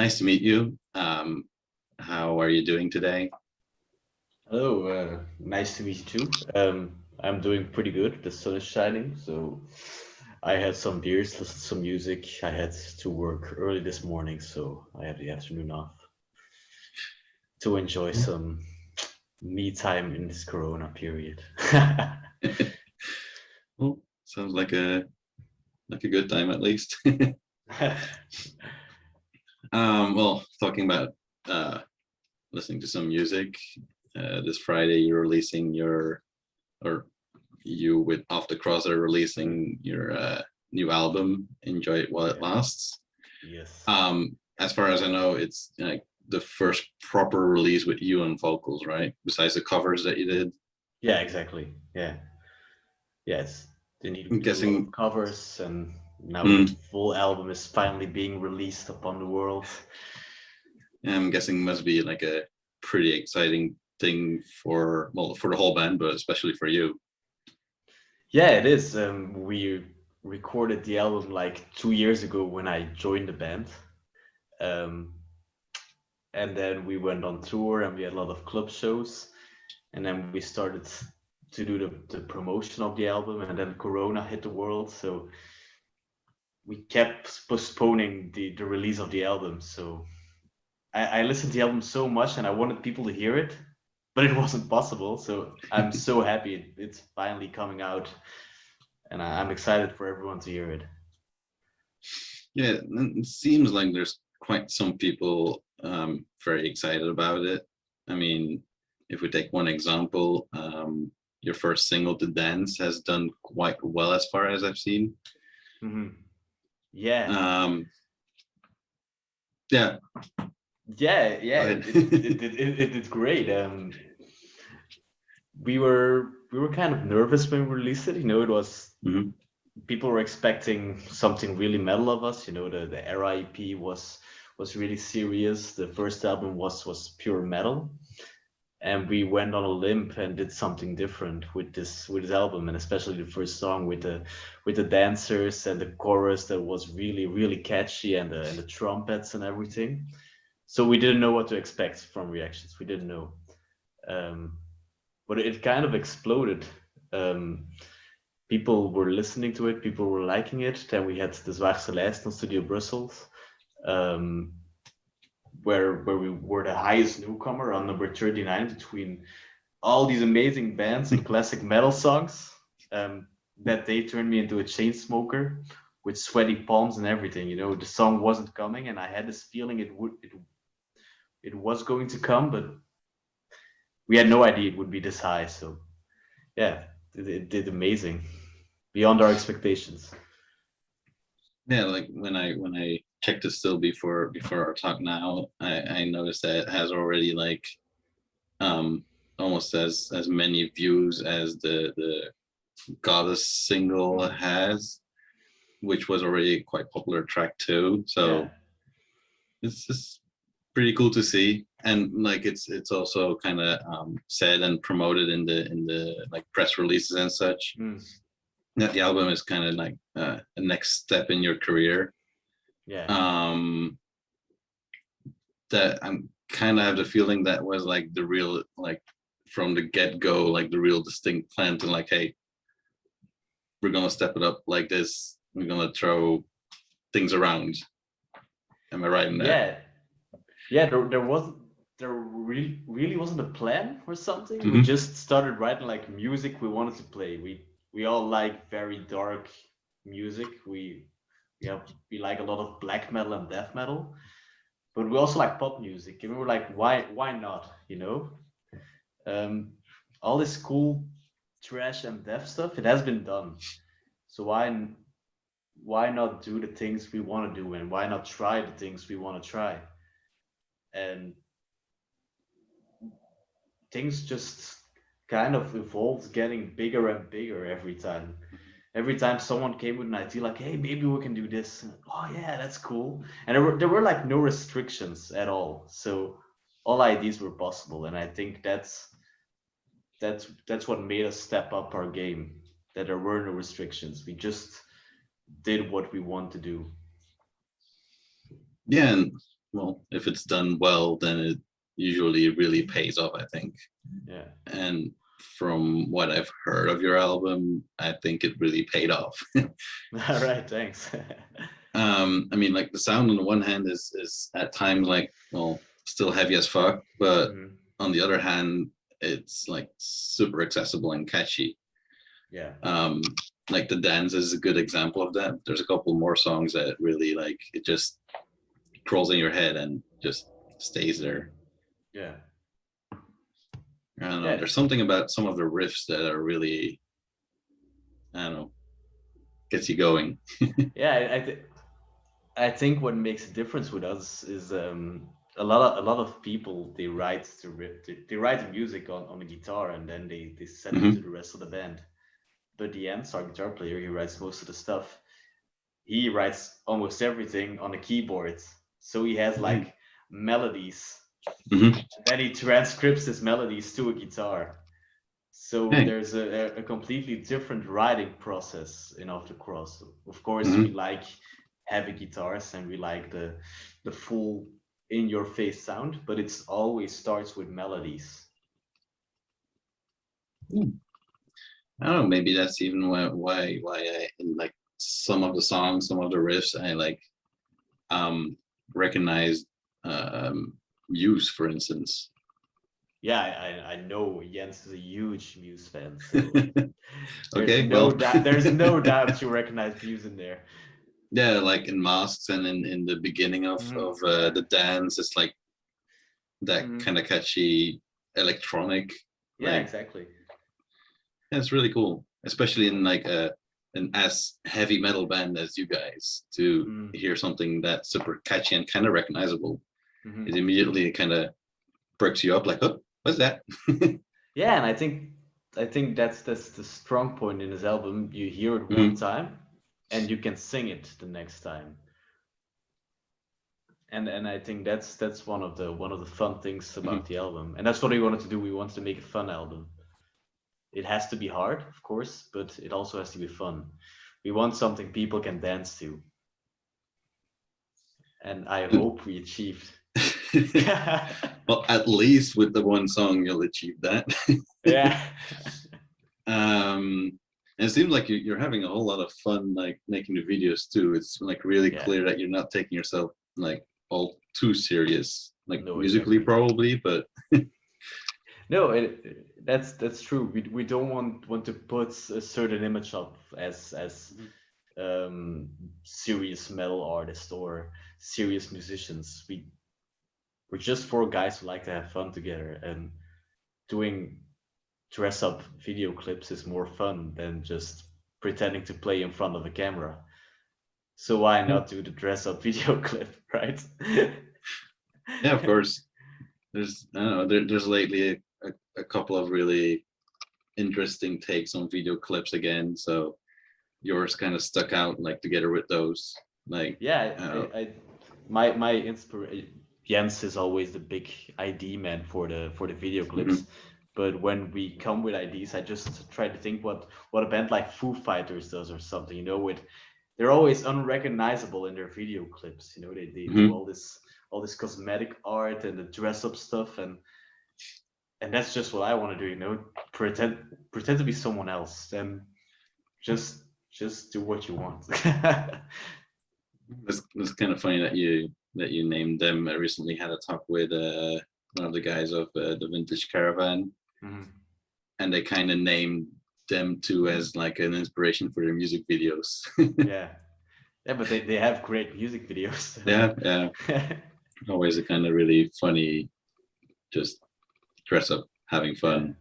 nice to meet you. How are you doing today? Hello, nice to meet you too. I'm doing pretty good. The sun is shining, so I had some beers, listened to some music. I had to work early this morning, so I had the afternoon off to enjoy some me time in this Corona period. Well, sounds like a good time at least. Well, talking about listening to some music. This Friday, you're releasing or you with Off the Cross are releasing your new album, Enjoy It While It Yeah. Lasts. Yes. As far as I know, it's like the first proper release with you on vocals, right? Besides the covers that you did. Yeah, exactly. Yeah. Yes. They need I'm we did a lot guessing. of covers, and now the Mm, full album is finally being released upon the world. I'm guessing must be like a pretty exciting thing for the whole band, but especially for you. Yeah, it is. We recorded the album like 2 years ago when I joined the band. Um, and then we went on tour and we had a lot of club shows. And then we started to do the promotion of the album. And then Corona hit the world. So we kept postponing the release of the album. So I listened to the album so much and I wanted people to hear it, but it wasn't possible. So I'm so happy it's finally coming out. And I'm excited for everyone to hear it. Yeah, it seems like there's quite some people very excited about it. I mean, if we take one example, your first single, "To Dance," has done quite well as far as I've seen. Mm-hmm. Yeah, Um, yeah, yeah, go it ahead. it it it, it, it did great. We were kind of nervous when we released it. It was Mhm. people were expecting something really metal of us. The Era EP was really serious. The first album was pure metal, and we went on a limb and did something different with this album, and especially the first song with the dancers and the chorus that was really really catchy, and the trumpets and everything. So we didn't know what to expect from reactions. We didn't know, um, but it kind of exploded. Um, People were listening to it. People were liking it. Then we had the Zwaarste Lijst on Studio Brussels, um, where we were the highest newcomer on number 39 between all these amazing bands and classic metal songs. That day turned me into a chain smoker with sweaty palms and everything. The song wasn't coming, and I had this feeling it was going to come, but we had no idea it would be this high. So yeah, it did amazing, beyond our expectations. Yeah, like when I checked it still before our talk now, I noticed that it has already like um almost as many views as the Goddess single has, which was already a quite popular track too. Yeah, So it's just pretty cool to see, and like it's also kind of said and promoted in the like press releases and such, mm, that the album is kind of like a next step in your career. yeah, um that I'm kind of have the feeling that was like the real, like from the get-go, like the real distinct plan to like, hey, we're gonna step it up like this, we're gonna throw things around. Am I right in that? yeah, yeah. There really wasn't a plan or something. We Hmm. just started writing like music we wanted to play. We all like very dark music. We like a lot of black metal and death metal, but we also like pop music. And we were like, why not? Um, all this cool trash and death stuff, it has been done. So why not do the things we want to do, and why not try the things we want to try? And things just kind of evolved, getting bigger and bigger every time. Every time someone came with an idea, like, "Hey, maybe we can do this." And, oh yeah, that's cool. And there were like no restrictions at all, so all ideas were possible. And I think that's what made us step up our game. That there were no restrictions. We just did what we want to do. Yeah, well, if it's done well, then it usually really pays off, I think. Yeah. And from what I've heard of your album, I think it really paid off. All right, thanks. I mean, like the sound on the one hand is at times like, well, still heavy as fuck, but on the other hand, it's like super accessible and catchy. Yeah. Like the dance is a good example of that. There's a couple more songs that really like it just crawls in your head and just stays there. Yeah. I don't know. There's something about some of the riffs that are really, I don't know, gets you going. Yeah, I think what makes a difference with us is a lot of people, they write the music on a guitar, and then they send it to the rest of the band. But Jens, our guitar player, he writes most of the stuff. He writes almost everything on a keyboard, so he has like melodies. And then he transcripts his melodies to a guitar. So there's a completely different writing process in Off the Cross. Of course, we like heavy guitars and we like the full in-your-face sound, but it's always starts with melodies. I don't know. Maybe that's even why I like some of the songs, some of the riffs. I like recognize Muse, for instance. Yeah, I know Jens is a huge Muse fan. So okay, there's no doubt you recognize Muse in there. Yeah, like in Masks and in the beginning of the dance, it's like that kind of catchy electronic. Yeah, exactly. Yeah, it's really cool, especially in like an as heavy metal band as you guys, to hear something that's super catchy and kind of recognizable. It immediately kind of perks you up, like, oh, what's that? Yeah, and I think that's the strong point in this album. You hear it one time, and you can sing it the next time. And I think that's one of the fun things about the album, and that's what we wanted to do. We wanted to make a fun album. It has to be hard, of course, but it also has to be fun. We want something people can dance to, and I hope we achieved. Well, at least with the one song, you'll achieve that. Yeah. And it seems like you're having a whole lot of fun, like making the videos too. It's like really clear that you're not taking yourself like all too serious, like musically probably, but no, that's true. We don't want to put a certain image up as serious metal artists or serious musicians. We're just four guys who like to have fun together, and doing dress up video clips is more fun than just pretending to play in front of a camera. So why not do the dress up video clip, right? Yeah, of course. There's I don't know, there's lately a couple of really interesting takes on video clips again, so yours kind of stuck out like together with those. Like my inspiration, Jens is always the big ID man for the video clips. But when we come with ideas, I just try to think what a band like Foo Fighters does or something, you know, they're always unrecognizable in their video clips. You know, they do all this cosmetic art and the dress up stuff, and that's just what I want to do, you know, pretend to be someone else, and just do what you want. It's kind of funny that you named them. I recently had a talk with one of the guys of the Vintage Caravan, and they kind of named them too as like an inspiration for their music videos. yeah, but they have great music videos. yeah. Always a kind of really funny, just dress up, having fun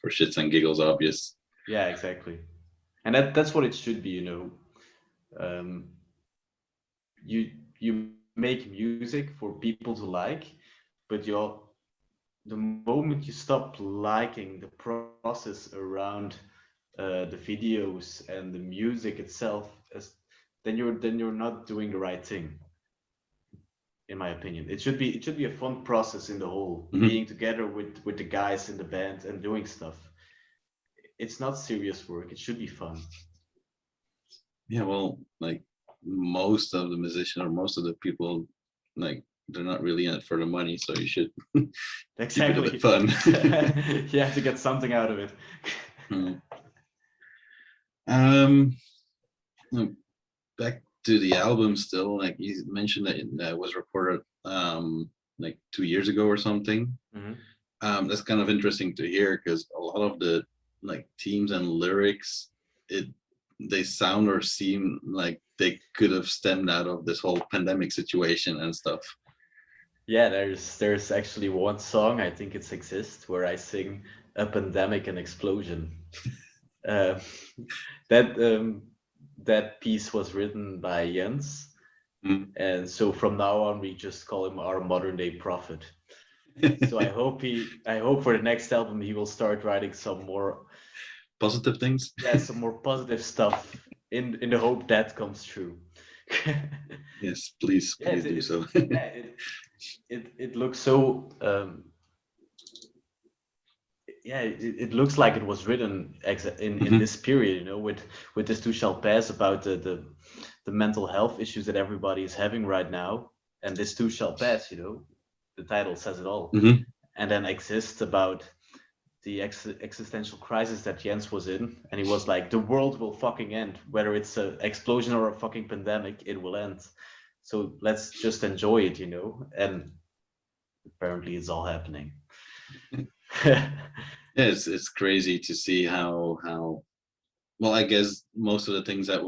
for shits and giggles, obvious. Yeah, exactly, and that's what it should be, you know. You make music for people to like, but the moment you stop liking the process around the videos and the music itself, then you're not doing the right thing, in my opinion. It should be a fun process in the whole, being together with the guys in the band and doing stuff. It's not serious work. It should be fun. Yeah, well, like most of the musicians or most of the people like they're not really in it for the money, so you should Exactly. keep it a bit fun. You have to get something out of it. Back to the album still, like you mentioned that was recorded like 2 years ago or something. That's kind of interesting to hear, because a lot of the like themes and lyrics, they sound or seem like they could have stemmed out of this whole pandemic situation and stuff. Yeah, there's actually one song, I think it's Exist, where I sing a pandemic and explosion. That piece was written by Jens, and so from now on we just call him our modern day prophet. So I hope for the next album he will start writing some more positive things. Yeah, some more positive stuff in the hope that comes true. Yes, please do so. It looks so it looks like it was written in this period, you know, with This Too Shall Pass, about the mental health issues that everybody is having right now, and This Too Shall Pass, you know, the title says it all. And then Exist, about the existential crisis that Jens was in, and he was like, the world will fucking end, whether it's an explosion or a fucking pandemic, it will end, so let's just enjoy it, you know. And apparently it's all happening. Yeah, it's crazy to see how well, I guess most of the things that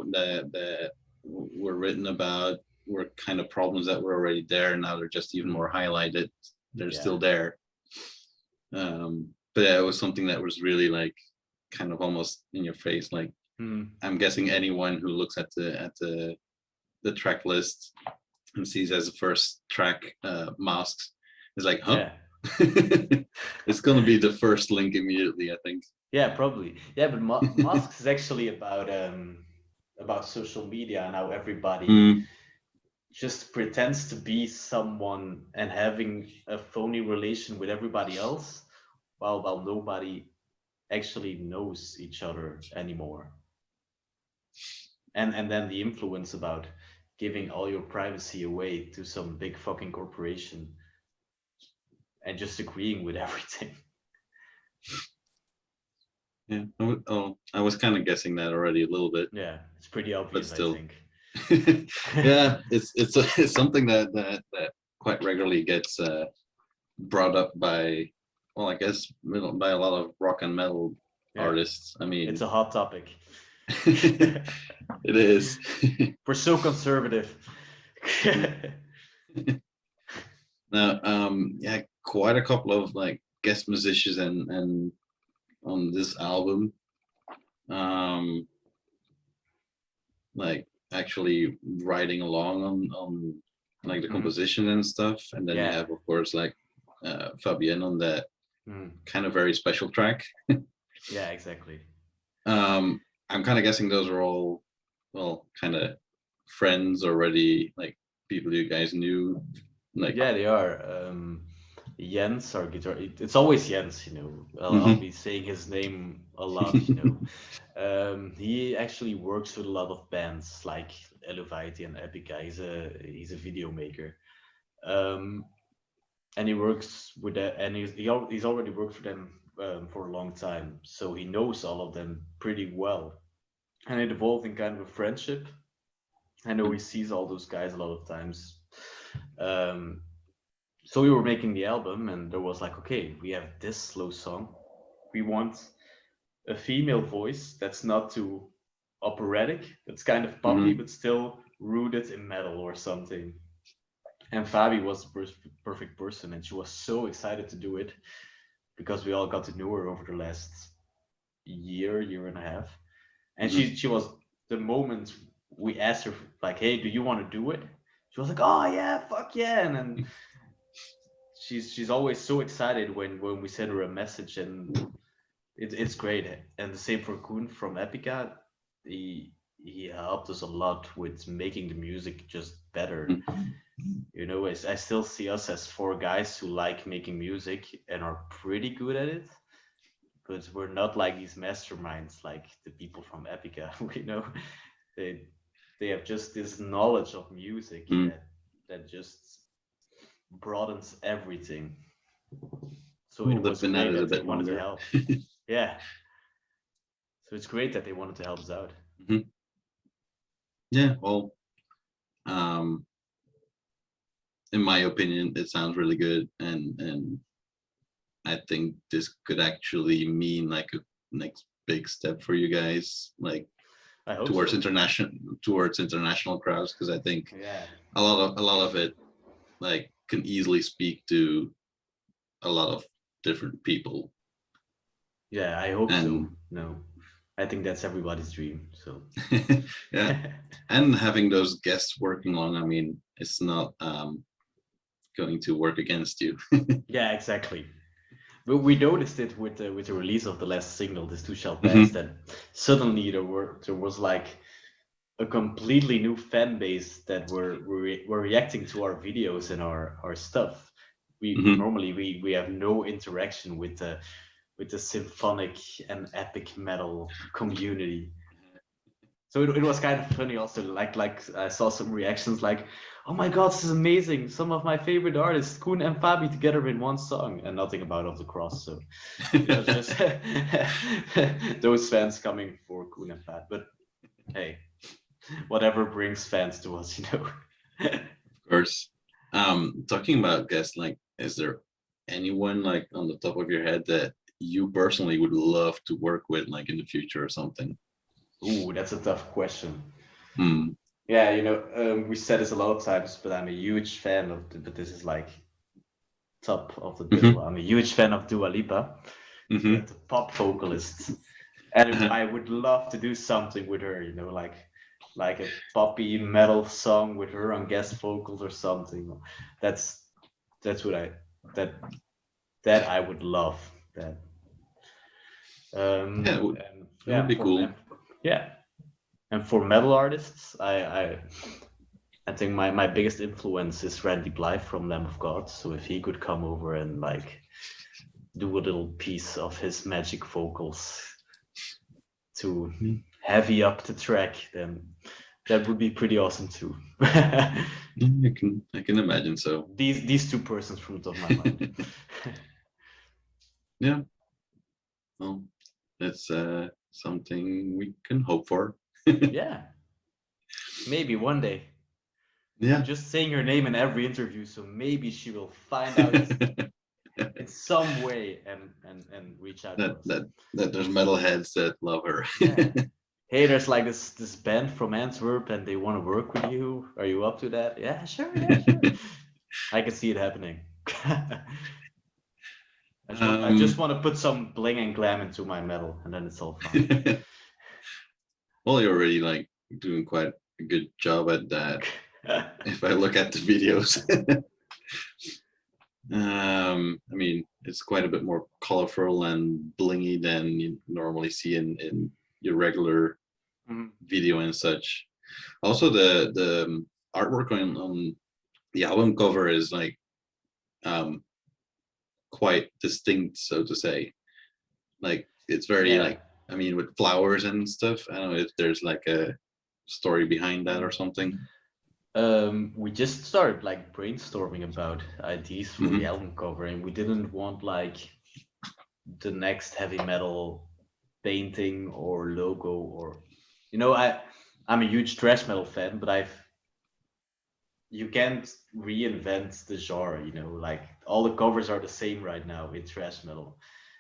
were written about were kind of problems that were already there. Now they're just even more highlighted. They're still there. But yeah, it was something that was really like kind of almost in your face. Like I'm guessing anyone who looks at the track list and sees as the first track Masks is like, huh? Yeah. It's gonna be the first link immediately, I think. Yeah, probably. Yeah, but Masks is actually about social media and how everybody just pretends to be someone and having a phony relation with everybody else, while nobody actually knows each other anymore. And then the influence about giving all your privacy away to some big fucking corporation and just agreeing with everything. Yeah. I was kind of guessing that already a little bit. Yeah, it's pretty obvious, but still. I think. Yeah, it's something that quite regularly gets brought up by, well, I guess by a lot of rock and metal artists. I mean, it's a hot topic. It is. We're so conservative. Now, yeah, quite a couple of like guest musicians and on this album, like actually writing along on like the composition and stuff, and then you have, of course, like Fabienne on that kind of very special track. Yeah, exactly. I'm kind of guessing those are all, well, kind of friends already, like people you guys knew. Like, yeah, they are. Jens, our guitar, it's always Jens, you know. I'll be saying his name a lot, you know. He actually works with a lot of bands like Eluveitie and Epica. He's a video maker, and he works with that, and he's already worked for them for a long time, so he knows all of them pretty well, and it evolved in kind of a friendship. I know he sees all those guys a lot of times. So we were making the album, and there was like, okay, we have this slow song. We want a female voice that's not too operatic, that's kind of poppy, but still rooted in metal or something. And Fabi was the perfect person, and she was so excited to do it because we all got to know her over the last year and a half. And she was, the moment we asked her, like, hey, do you want to do it? She was like, oh yeah, fuck yeah. And then she's always so excited when we send her a message, and it's great. And the same for Coen from Epica. He helped us a lot with making the music just better. You know, I still see us as four guys who like making music and are pretty good at it, but we're not like these masterminds like the people from Epica. You know, they have just this knowledge of music that just broadens everything. So Well, it the was banana great is a that they bit wanted to longer. help. Yeah. So it's great that they wanted to help us out. Yeah, well, um, in my opinion, it sounds really good, and I think this could actually mean like a next big step for you guys, like I hope towards so. international crowds, because I think Yeah. a lot of it like can easily speak to a lot of different people. Yeah, I hope so. And No, I think that's everybody's dream. So yeah, and having those guests working along, I mean, it's not going to work against you. yeah, exactly. But we noticed it with the release of the last single, "This Too Shall Pass," Mhm. that suddenly there was like a completely new fan base that were reacting to our videos and our stuff. We Mhm. normally we have no interaction with the symphonic and epic metal community. So it was kind of funny also, like I saw some reactions like, oh my god, this is amazing, some of my favorite artists, Coen and Fabi together in one song, and nothing about Of the Cross. So it was just those fans coming for Coen and Fabi. But hey, whatever brings fans to us, you know. Of course. Talking about guests, like, is there anyone like on the top of your head that you personally would love to work with, like in the future or something? Ooh, that's a tough question. Hmm. Yeah, you know, we said this a lot of times, but I'm a huge fan of, but this is like top of the bill. Mm-hmm. I'm a huge fan of Dua Lipa, Mm-hmm. the pop vocalist, and Uh-huh. I would love to do something with her. You know, like a poppy metal song with her on guest vocals or something. That's that's what I that that I would love. That Yeah, and that would yeah be cool. yeah, and for metal artists, I think my biggest influence is Randy Blythe from Lamb of God. So if he could come over and like do a little piece of his magic vocals to Mhm. heavy up the track, then that would be pretty awesome too. Yeah, I can imagine so. These two persons from the top of my mind. Yeah, well, that's something we can hope for. Yeah, maybe one day. I'm Yeah. just saying her name in every interview, so maybe she will find out in some way and reach out to that us. that there's metalheads that love her. Yeah. Hey, there's like this band from Antwerp and they want to work with you. Are you up to that? Yeah, sure, yeah, sure. I can see it happening. I just want to put some bling and glam into my metal, and then it's all fine. Well, you're already like doing quite a good job at that. If I look at the videos, I mean, it's quite a bit more colorful and blingy than you normally see in your regular video and such. Also, the artwork on the album cover is like quite distinct, so to say. Like it's very Yeah. like, I mean, with flowers and stuff. I don't know if there's like a story behind that or something. We just started like brainstorming about ideas for the Mm-hmm. album cover, and we didn't want like the next heavy metal painting or logo or you know I'm a huge thrash metal fan, but you can't reinvent the genre, you know, like all the covers are the same right now in thrash metal.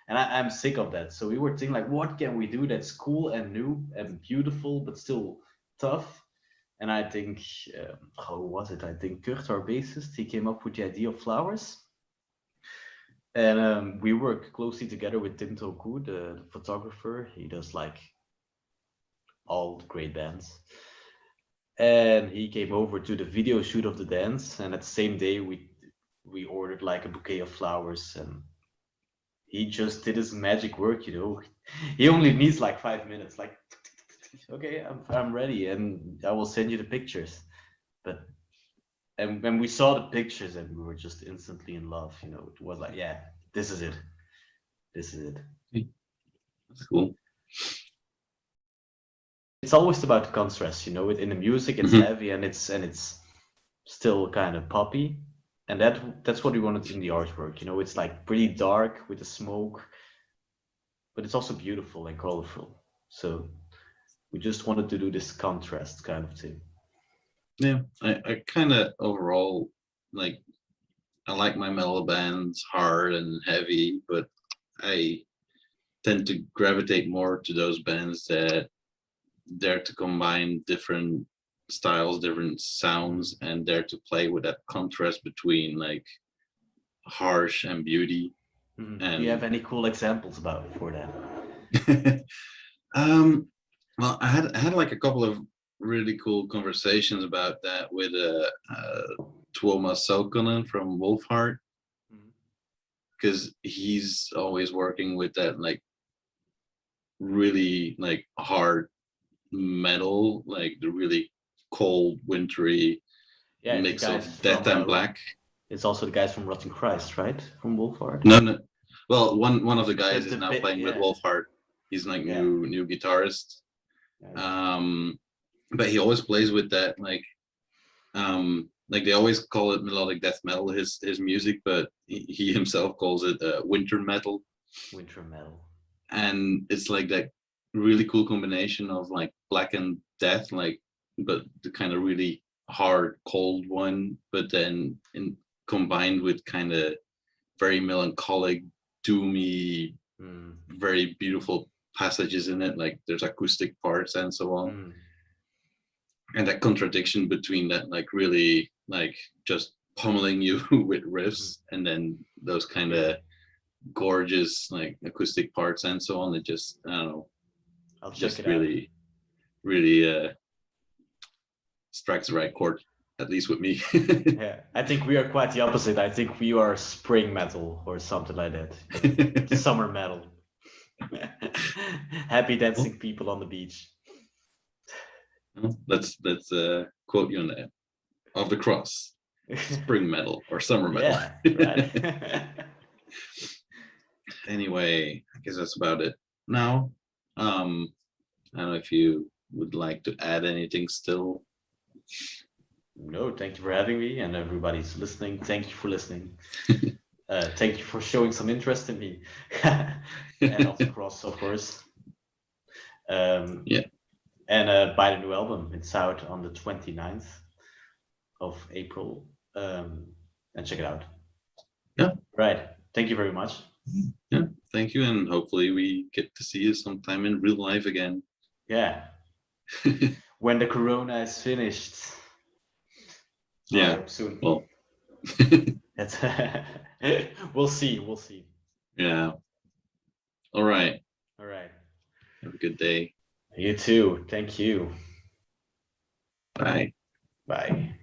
And I'm sick of that. So we were thinking like what can we do that's cool and new and beautiful but still tough? And I think how was it? I think Kurt, our bassist, he came up with the idea of flowers. And we work closely together with Tim Toku, the photographer. He does like all the great bands. And he came over to the video shoot of the dance, and at the same day we ordered like a bouquet of flowers, and he just did his magic work, you know. He only needs like 5 minutes, like okay, I'm ready, and I will send you the pictures. But and when we saw the pictures, and we were just instantly in love, you know. It was like, yeah, this is it. This is it. That's cool. It's always about the contrast, you know. In the music, it's Mm-hmm. heavy and it's still kind of poppy, And that's what we wanted in the artwork. You know, it's like pretty dark with the smoke, but it's also beautiful and colorful. So we just wanted to do this contrast kind of thing. Yeah, I kind of overall like, I like my metal bands hard and heavy, but I tend to gravitate more to those bands that dare to combine different styles, different sounds, and dare to play with that contrast between like harsh and beauty. Do And you have any cool examples for that? Well, I had like a couple of really cool conversations about that with Tuomas Saukonen from Wolfheart, because he's always working with that like really like hard metal, like the really cold, wintry mix of death and black. It's also the guys from Rotten Christ, right? From Wolfheart. No. Well, one of the guys is now playing with Wolfheart. He's like new guitarist. But he always plays with that like they always call it melodic death metal, his music, but he himself calls it winter metal. Winter metal. And it's like that really cool combination of like black and death, like, but the kind of really hard cold one, but then combined with kind of very melancholic, doomy, very beautiful passages in it, like there's acoustic parts and so on. And that contradiction between that like really like just pummeling you with riffs and then those kind of gorgeous like acoustic parts and so on, it just, I don't know, just really strikes the right chord, at least with me. Yeah, I think we are quite the opposite. I think we are spring metal or something like that. Summer metal. Happy dancing people on the beach. Let's quote you on that. Of the cross. Spring metal or summer metal. Yeah, right. Anyway, I guess that's about it. Now, I don't know if you would like to add anything still. No, thank you for having me, and everybody's listening. Thank you for listening. Thank you for showing some interest in me. And of the cross, of course. Yeah. And buy the new album. It's out on the 29th of April. And check it out. Yeah. Right. Thank you very much. Yeah, thank you, and hopefully we get to see you sometime in real life again. Yeah. When the corona is finished. Yeah. Soon. Well. That's we'll see. Yeah. All right. Have a good day. You too. Thank you. Bye. Bye.